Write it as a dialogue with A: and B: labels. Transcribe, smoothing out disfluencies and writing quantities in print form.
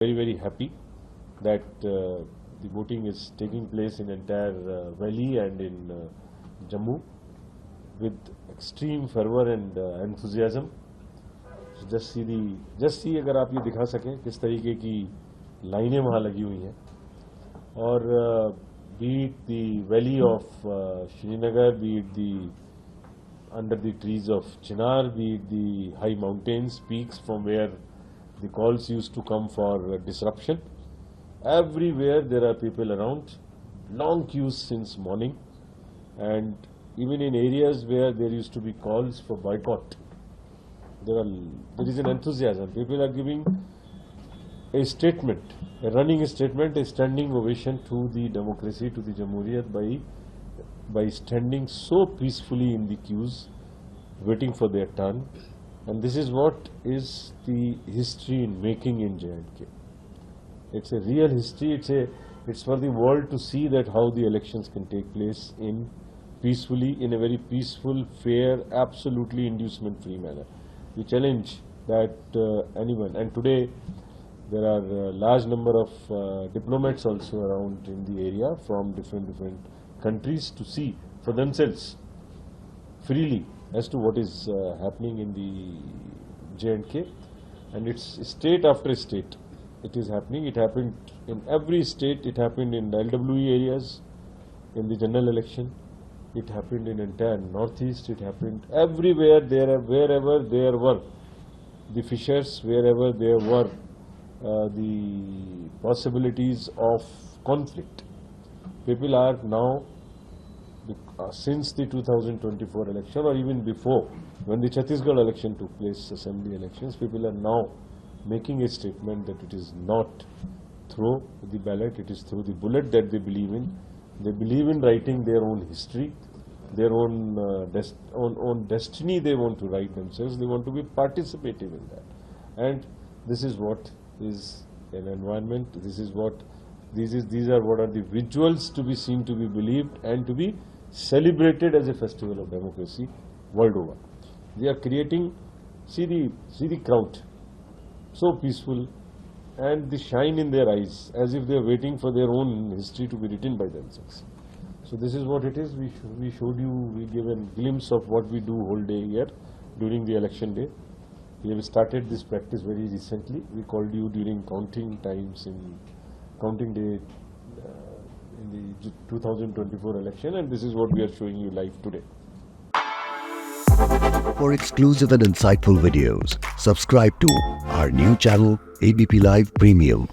A: very happy that the voting is taking place in entire valley and in Jammu with extreme fervor and enthusiasm. So just see अगर आप ये दिखा सकें किस तरीके की लाइनें वहाँ लगी हुई हैं और be it the valley of Srinagar, be it the under the trees of Chinar, be it the high mountains, peaks from where the calls used to come for disruption. Everywhere there are people around, long queues since morning, and even in areas where there used to be calls for boycott, there is an enthusiasm. People are giving a statement, a running statement, a standing ovation to the democracy, to the Jamhuriyat by standing so peacefully in the queues, waiting for their turn. And this is what is the history in making in J&K. It's a real history. It's for the world to see that how the elections can take place in peacefully, in a very peaceful, fair, absolutely inducement-free manner. We challenge that anyone. And today there are a large number of diplomats also around in the area from different countries to see for themselves freely as to what is happening in the J&K, and it's state after state it is happening. It happened in every state. It happened in the LWE areas in the general election. It happened in entire northeast. It happened everywhere wherever there were the fissures, wherever there were the possibilities of conflict. People are now, since the 2024 election or even before, when the Chhattisgarh election took place, assembly elections, people are now making a statement that it is not through the ballot, it is through the bullet that they believe in. They believe in writing their own history, their own destiny they want to write themselves. They want to be participative in that. And this is what is an environment. These are what are the visuals to be seen, to be believed, and to be celebrated as a festival of democracy world over. They are creating, see the crowd, so peaceful, and the shine in their eyes, as if they are waiting for their own history to be written by themselves. So this is what it is. We showed you, we gave a glimpse of what we do whole day here during the election day. We have started this practice very recently. We called you during counting times in counting day in the 2024 election, and this is what we are showing you live today.
B: For exclusive and insightful videos, subscribe to our new channel ABP Live Premium.